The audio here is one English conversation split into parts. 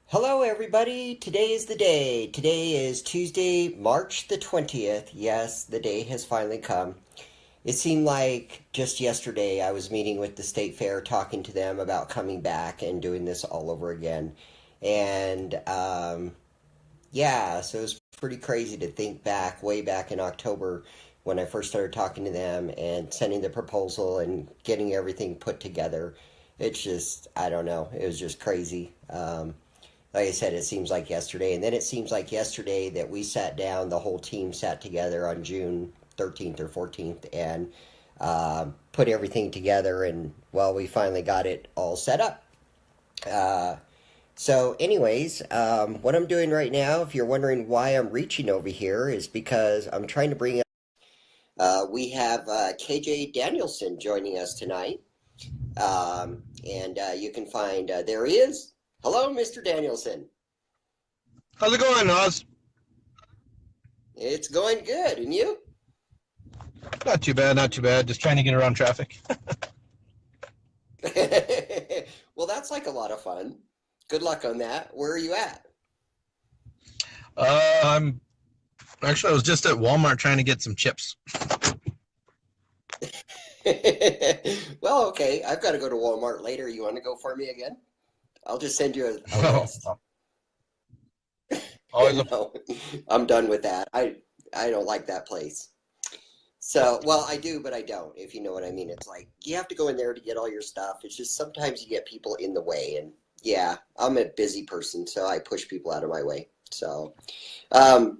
Hello, everybody. Today is the day. Today is Tuesday, March the 20th. Yes, the day has finally come. It seemed like just yesterday I was meeting with the state fair, talking to them about coming back and doing this all over again. And yeah, so it was pretty crazy to think back, way back in October when I first started talking to them and sending the proposal and getting everything put together. It's just, I don't know, it was just crazy. Like I said, it seems like yesterday. And then it seems like yesterday that we sat down, the whole team sat together on June 13th or 14th and put everything together. And, well, we finally got it all set up. Uh, anyways, what I'm doing right now, if you're wondering why I'm reaching over here, is because I'm trying to bring up, we have KJ Danielson joining us tonight. You can find, there he is. Hello, Mr. Danielson. How's it going, Oz? It's going good. And you? Not too bad, not too bad. Just trying to get around traffic. Well, that's like a lot of fun. Good luck on that. Where are you at? I'm actually I was just at Walmart trying to get some chips. Well, okay. I've got to go to Walmart later. You want to go for me again? I'll just send you a list. Always a No, I'm done with that. I don't like that place. So, well, I do, but I don't, if you know what I mean. It's like you have to go in there to get all your stuff. It's just sometimes you get people in the way. And yeah, I'm a busy person, so I push people out of my way. So on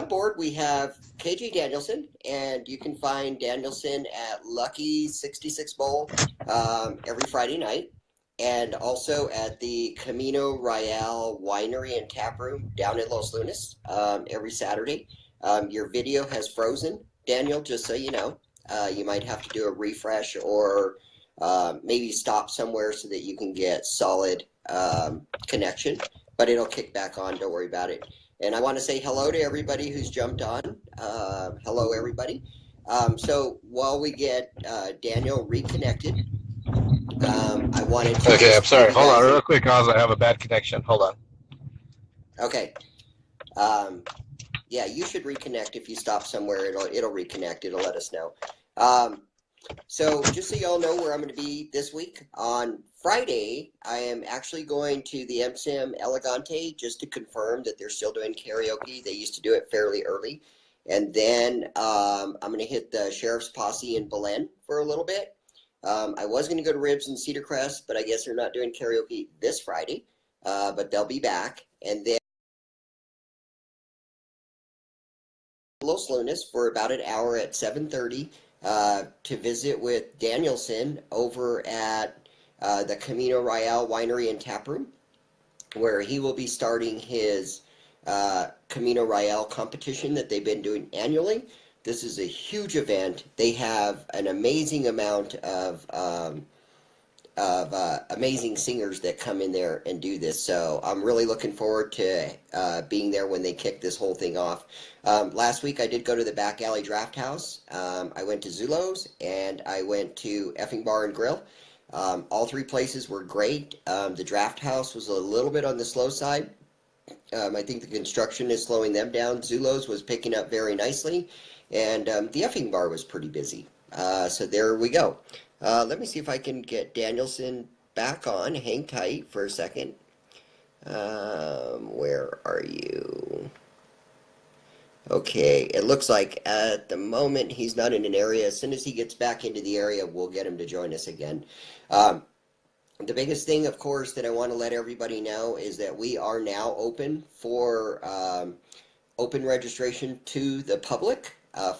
board we have KJ Danielson, and you can find Danielson at Lucky 66 Bowl every Friday night, and also at the Camino Royale Winery and Tap Room down in Los Lunas every Saturday. Your video has frozen, Daniel, just so you know. You might have to do a refresh or maybe stop somewhere so that you can get solid connection, but it'll kick back on. Don't worry about it. And I want to say hello to everybody who's jumped on. Hello, everybody. So while we get Daniel reconnected, I wanted to Okay, I'm just give sorry. you Hold on guys real quick, Oz. I have a bad connection. Hold on. okay. Um, yeah, you should reconnect if you stop somewhere. It'll reconnect. It'll let us know. So just so y'all know where I'm going to be this week, on Friday, I am actually going to the MSIM Elegante just to confirm that they're still doing karaoke. They used to do it fairly early. And then I'm going to hit the Sheriff's Posse in Belen for a little bit. I was going to go to Ribs and Cedar Crest, but I guess they're not doing karaoke this Friday, but they'll be back. And then Los Lunas for about an hour at 7:30 to visit with Danielson over at the Camino Royale Winery and Tap Room, where he will be starting his Camino Royale competition that they've been doing annually. This is a huge event. They have an amazing amount of amazing singers that come in there and do this. So I'm really looking forward to being there when they kick this whole thing off. Last week I did go to the Back Alley Draft House. I went to Zulo's and I went to Effing Bar and Grill. All three places were great. The Draft House was a little bit on the slow side. I think the construction is slowing them down. Zulo's was picking up very nicely, and the Effing Bar was pretty busy. So there we go. Let me see if I can get Danielson back on. Hang tight for a second. Where are you? Okay, it looks like at the moment he's not in an area. As soon as he gets back into the area, we'll get him to join us again. The biggest thing, of course, that I want to let everybody know is that we are now open for open registration to the public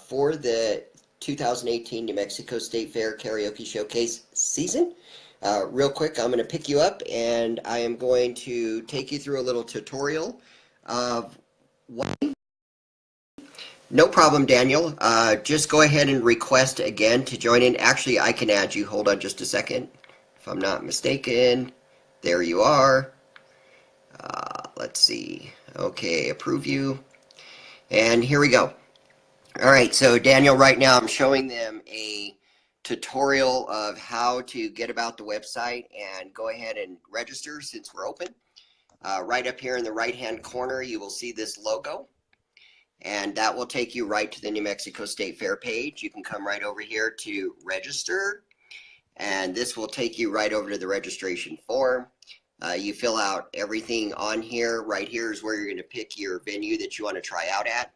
for the 2018 New Mexico State Fair Karaoke Showcase season. Real quick, I'm going to pick you up and I am going to take you through a little tutorial of what. No problem, Daniel. Just go ahead and request again to join in. Actually, I can add you. Hold on just a second. If I'm not mistaken, there you are. Let's see. Okay, approve you. And here we go. All right, so Daniel, right now I'm showing them a tutorial of how to get about the website and go ahead and register since we're open. Right up here in the right-hand corner, you will see this logo, and that will take you right to the New Mexico State Fair page. You can come right over here to register, and this will take you right over to the registration form. You fill out everything on here. Right here is where you're going to pick your venue that you want to try out at.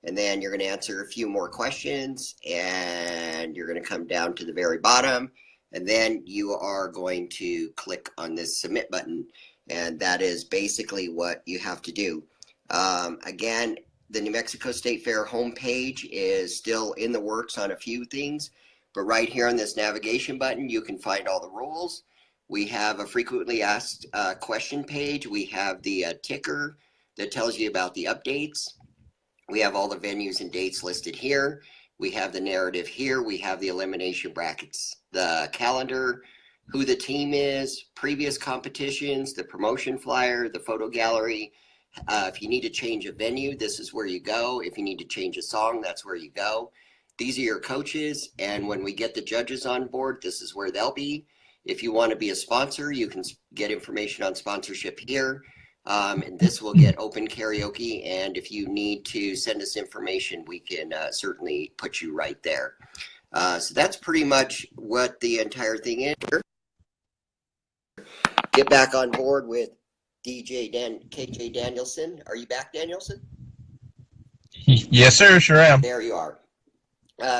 And then you're going to answer a few more questions, and you're going to come down to the very bottom, and then you are going to click on this submit button, and that is basically what you have to do. Again, the New Mexico State Fair homepage is still in the works on a few things, but right here on this navigation button, you can find all the rules. We have a frequently asked question page. We have the ticker that tells you about the updates. We have all the venues and dates listed here. We have the narrative here. We have the elimination brackets, the calendar, who the team is, previous competitions, the promotion flyer, the photo gallery. If you need to change a venue, this is where you go. If you need to change a song, that's where you go. These are your coaches, and when we get the judges on board, this is where they'll be. If you want to be a sponsor, you can get information on sponsorship here. And this will get open karaoke, and if you need to send us information, we can certainly put you right there. So that's pretty much what the entire thing is. Get back on board with KJ Danielson. Are you back, Danielson? Yes, sir. Sure am. There you are.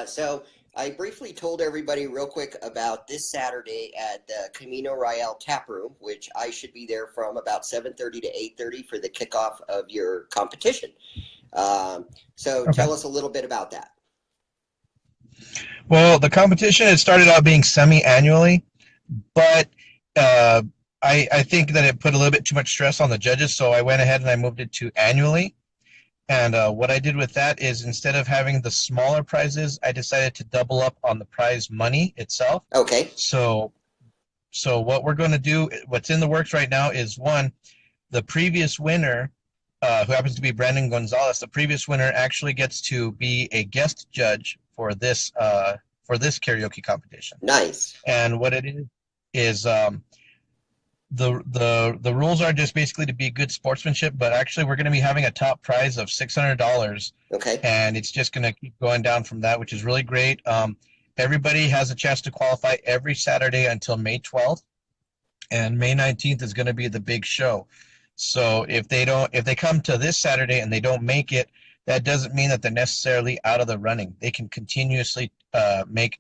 So I briefly told everybody real quick about this Saturday at the Camino Royale Tap Room, which I should be there from about 7:30 to 8:30 for the kickoff of your competition. So Okay. Tell us a little bit about that. Well, the competition, it started out being semi-annually, but I think that it put a little bit too much stress on the judges, so I went ahead and I moved it to annually. And what I did with that is, instead of having the smaller prizes, I decided to double up on the prize money itself. Okay. So what we're going to do, what's in the works right now is, one, the previous winner, who happens to be Brandon Gonzalez, the previous winner actually gets to be a guest judge for this karaoke competition. Nice. And what it is the rules are just basically to be good sportsmanship, but actually we're going to be having a top prize of $600. Okay. And it's just going to keep going down from that, which is really great. Everybody has a chance to qualify every Saturday until May 12th, and May 19th is going to be the big show. So if they come to this Saturday and they don't make it, that doesn't mean that they're necessarily out of the running. They can continuously make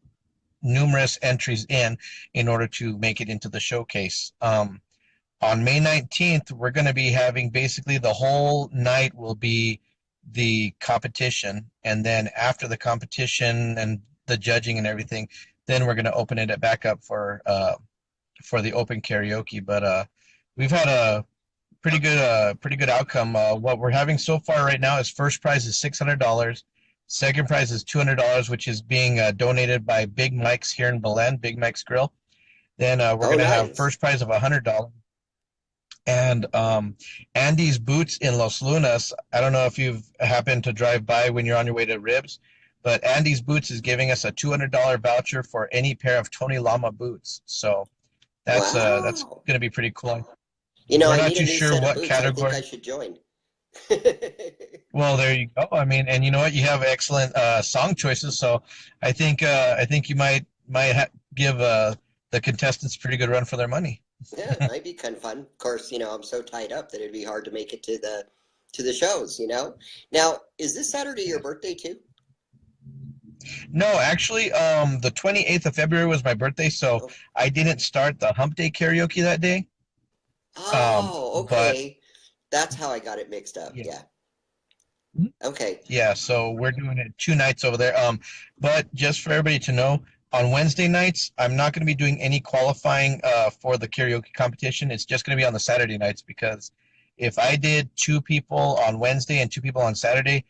numerous entries in order to make it into the showcase. On May 19th, we're going to be having basically the whole night will be the competition, and then after the competition and the judging and everything, then we're going to open it back up for the open karaoke. But we've had a pretty good outcome. What we're having so far right now is, first prize is $600. Second prize is $200, which is being donated by Big Mike's here in Belen, Big Mike's Grill. Then we're going to have first prize of $100. And Andy's Boots in Los Lunas, I don't know if you've happened to drive by when you're on your way to Ribs, but Andy's Boots is giving us a $200 voucher for any pair of Tony Lama boots. So that's going to be pretty cool. You know, we're I not need too a new sure set what of boots. category. I think I should join. Well, there you go. I mean, and you know what? You have excellent song choices, so I think you might give the contestants a pretty good run for their money. Yeah, it might be kind of fun. Of course, you know, I'm so tied up that it'd be hard to make it to the shows, you know. Now, is this Saturday your birthday too? No, actually, the 28th of February was my birthday, so I didn't start the Hump Day karaoke that day. Oh, okay. That's how I got it mixed up. Yeah. Okay. Yeah, so we're doing it 2 nights over there. But just for everybody to know, on Wednesday nights, I'm not going to be doing any qualifying for the karaoke competition. It's just going to be on the Saturday nights, because if I did 2 people on Wednesday and 2 people on Saturday,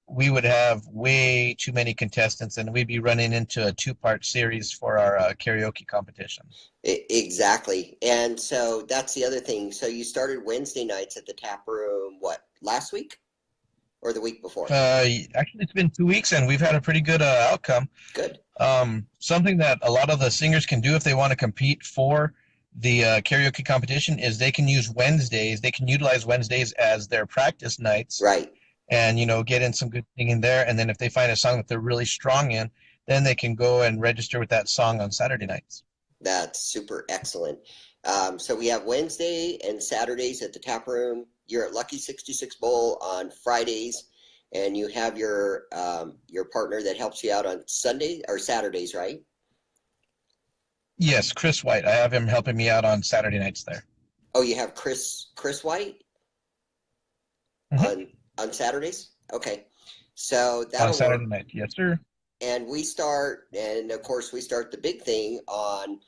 we would have way too many contestants, and we'd be running into a 2-part series for our karaoke competition. Exactly. And so that's the other thing. So you started Wednesday nights at the tap room, what, last week or the week before? Actually, it's been 2 weeks, and we've had a pretty good outcome. Good. Something that a lot of the singers can do if they want to compete for the karaoke competition is they can use Wednesdays. They can utilize Wednesdays as their practice nights, Right. and get in some good singing there. And then if they find a song that they're really strong in, then they can go and register with that song on Saturday nights. That's super excellent. So we have Wednesday and Saturdays at the tap room. You're at Lucky 66 Bowl on Fridays, and you have your partner that helps you out on Sunday or Saturdays, right? Yes, Chris White. I have him helping me out on Saturday nights there. Oh, you have Chris White Hmm. on Saturdays? Okay. So On that'll Saturday work. night. Yes, sir. And of course, we start the big thing on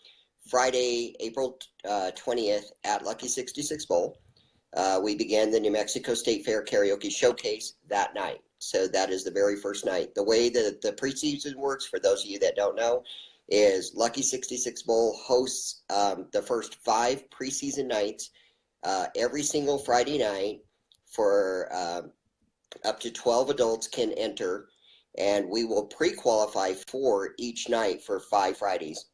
Friday, April 20th at Lucky 66 Bowl. We began the New Mexico State Fair Karaoke Showcase that night. So that is the very first night. The way that the preseason works, for those of you that don't know, is Lucky 66 Bowl hosts the first 5 preseason nights every single Friday night for up to 12 adults can enter, and we will pre-qualify for each night for 5 Fridays.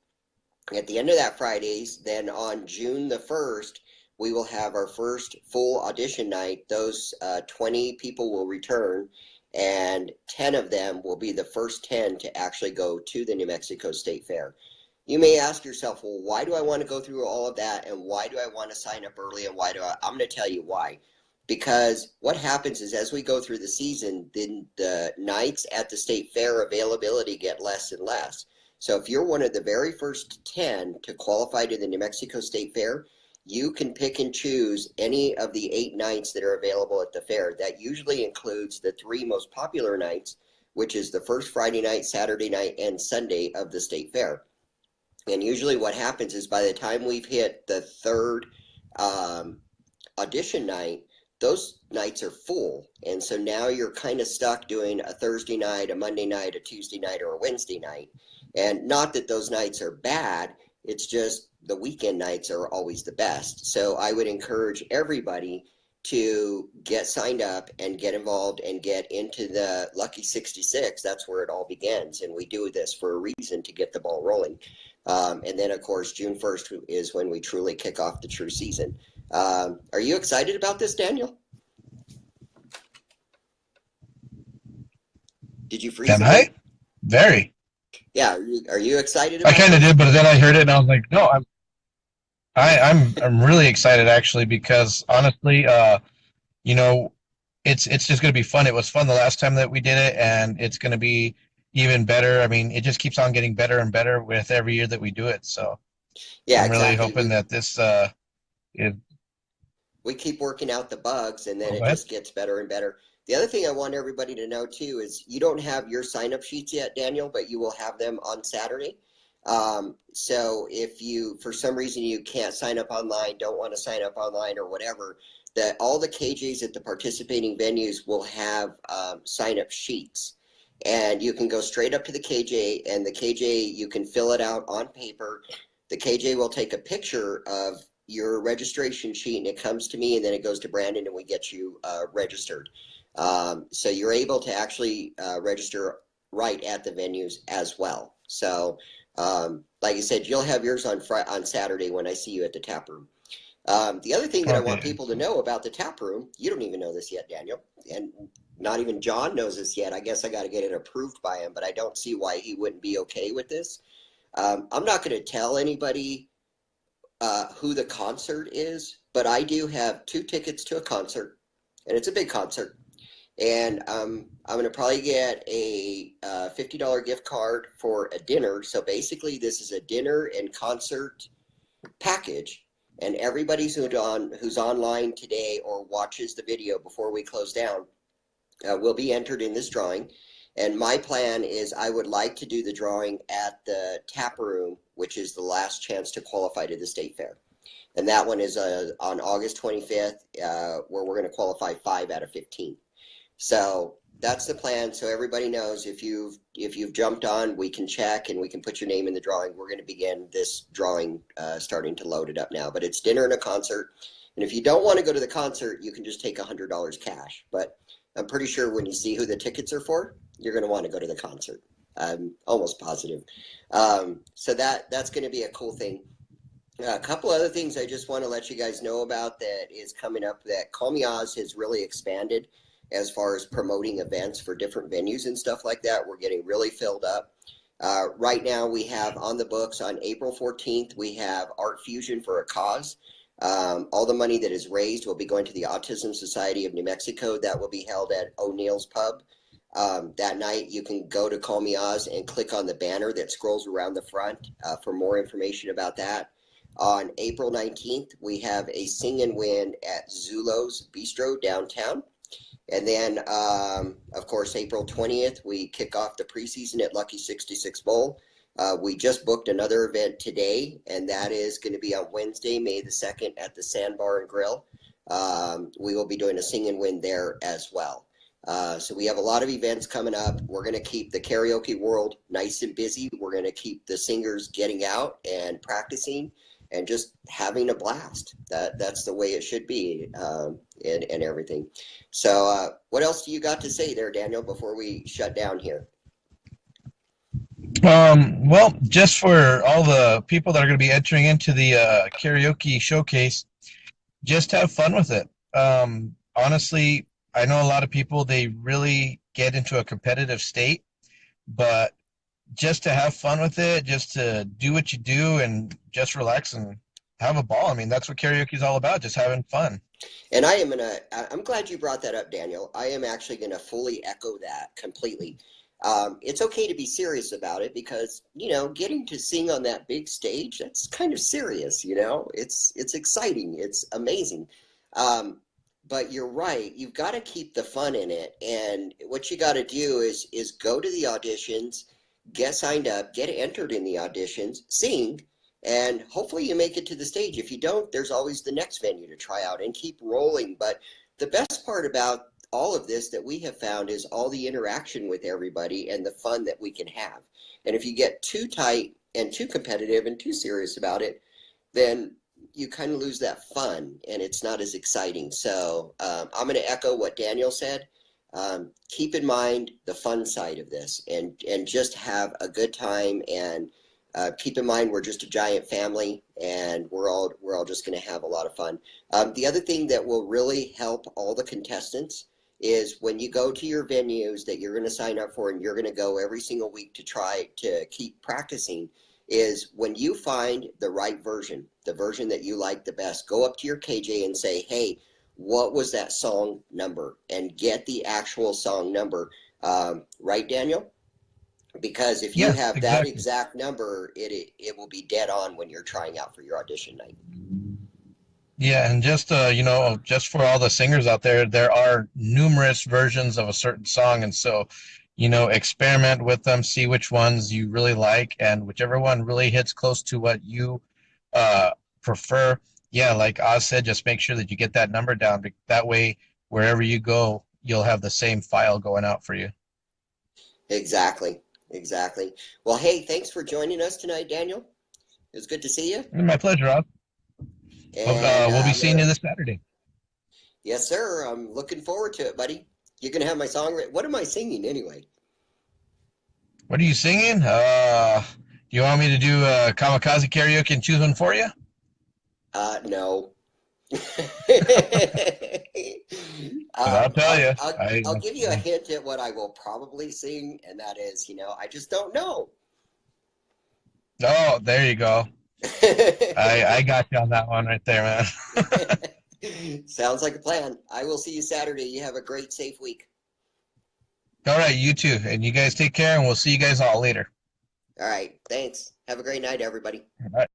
At the end of that Fridays, then on June the 1st, we will have our first full audition night. Those 20 people will return, and 10 of them will be the first 10 to actually go to the New Mexico State Fair. You may ask yourself, well, why do I want to go through all of that, and why do I want to sign up early, and I'm going to tell you why. Because what happens is as we go through the season, then the nights at the state fair availability get less and less. So if you're one of the very first 10 to qualify to the New Mexico State Fair, you can pick and choose any of the 8 nights that are available at the fair. That usually includes the 3 most popular nights, which is the first Friday night, Saturday night, and Sunday of the state fair. And usually what happens is by the time we've hit the 3rd audition night, those nights are full. And so now you're kind of stuck doing a Thursday night, a Monday night, a Tuesday night, or a Wednesday night. And not that those nights are bad, it's just the weekend nights are always the best. So I would encourage everybody to get signed up and get involved and get into the Lucky 66. That's where it all begins. And we do this for a reason, to get the ball rolling. And then, of course, June 1st is when we truly kick off the true season. Are you excited about this, Daniel? Did you freeze Am I? again? Very. Yeah, are you excited I about kind of this? did, but then I heard it and I was like, no, I'm really excited actually because honestly, you know, it's just going to be fun. It was fun the last time that we did it, and it's going to be even better. I mean, it just keeps on getting better and better with every year that we do it. So Yeah, I'm really exactly. hoping that this is. We keep working out the bugs, and then Oh, it go ahead. just gets better and better. The other thing I want everybody to know too is you don't have your sign-up sheets yet, Daniel, but you will have them on Saturday. So if you, for some reason, you can't sign up online, don't want to sign up online or whatever, that all the KJs at the participating venues will have sign-up sheets. And you can go straight up to the KJ, and the KJ, you can fill it out on paper. The KJ will take a picture of your registration sheet, and it comes to me, and then it goes to Brandon, and we get you registered. So you're able to actually register right at the venues as well. So like I said, you'll have yours on Saturday when I see you at the tap room. The other thing that I want Okay. people to know about the tap room, you don't even know this yet, Daniel, and not even John knows this yet. I guess I got to get it approved by him, but I don't see why he wouldn't be okay with this. I'm not going to tell anybody who the concert is, but I do have 2 tickets to a concert, and it's a big concert. And I'm going to probably get a $50 gift card for a dinner. So basically, this is a dinner and concert package. And everybody who's online today or watches the video before we close down will be entered in this drawing. And my plan is I would like to do the drawing at the tap room, which is the last chance to qualify to the state fair. And that one is on August 25th, where we're going to qualify 5 out of 15. So that's the plan. So everybody knows if you've jumped on, we can check and we can put your name in the drawing. We're going to begin this drawing, starting to load it up now. But it's dinner and a concert. And if you don't want to go to the concert, you can just take $100 cash. But I'm pretty sure when you see who the tickets are for, you're going to want to go to the concert. I'm almost positive. So that's going to be a cool thing. A couple other things I just want to let you guys know about that is coming up, that Call Me Oz has really expanded as far as promoting events for different venues and stuff like that. We're getting really filled up. Right now we have on the books on April 14th, we have Art Fusion for a Cause. All the money that is raised will be going to the Autism Society of New Mexico. That will be held at O'Neill's Pub. That night, you can go to Call Me Oz and click on the banner that scrolls around the front for more information about that. On April 19th, we have a sing and win at Zulo's Bistro downtown. And then, of course, April 20th, we kick off the preseason at Lucky 66 Bowl. We just booked another event today, and that is going to be on Wednesday, May the 2nd at the Sandbar and Grill. We will be doing a sing and win there as well. So we have a lot of events coming up. We're going to keep the karaoke world nice and busy. We're going to keep the singers getting out and practicing and just having a blast. That's the way it should be, and everything. So what else do you got to say there, Daniel, before we shut down here? Well, just for all the people that are going to be entering into the karaoke showcase, just have fun with it. Honestly, I know a lot of people, they really get into a competitive state, but just to have fun with it, just to do what you do and just relax and have a ball. I mean, that's what karaoke is all about, just having fun. And I'm glad you brought that up, Daniel. I am actually gonna fully echo that completely. It's okay to be serious about it because, getting to sing on that big stage, that's kind of serious, it's exciting. It's amazing. But you're right. You've got to keep the fun in it. And what you got to do is go to the auditions, get signed up, get entered in the auditions, sing, and hopefully you make it to the stage. If you don't, there's always the next venue to try out and keep rolling. But the best part about all of this that we have found is all the interaction with everybody and the fun that we can have. And if you get too tight and too competitive and too serious about it, then you kind of lose that fun and it's not as exciting. So I'm going to echo what Daniel said. Keep in mind the fun side of this and just have a good time, and keep in mind we're just a giant family and we're all just going to have a lot of fun. The other thing that will really help all the contestants is when you go to your venues that you're going to sign up for and you're going to go every single week to try to keep practicing, is when you find the right version, the version that you like the best, go up to your KJ and say, hey, what was that song number? And get the actual song number. Right, Daniel? Because if you Yes, have that exactly. exact number, it will be dead on when you're trying out for your audition night. Yeah, and just just for all the singers out there, there are numerous versions of a certain song, and so, experiment with them, see which ones you really like, and whichever one really hits close to what you uh, prefer. Yeah, like Oz said, just make sure that you get that number down. That way, wherever you go, you'll have the same file going out for you. Exactly. Exactly. Well, hey, thanks for joining us tonight, Daniel. It was good to see you. My pleasure, Oz. And We'll be seeing you this Saturday. yes, sir. I'm looking forward to it, buddy. You're gonna have my song. What am I singing anyway? What are you singing? Do you want me to do kamikaze karaoke and choose one for you? No. I'll tell I'll, you. I'll give you a hint at what I will probably sing, and that is, I just don't know. Oh, there you go. I got you on that one right there, man. Sounds like a plan. I will see you Saturday. You have a great, safe week. All right, you too. And you guys take care, and we'll see you guys all later. All right. Thanks. Have a great night, everybody. All right.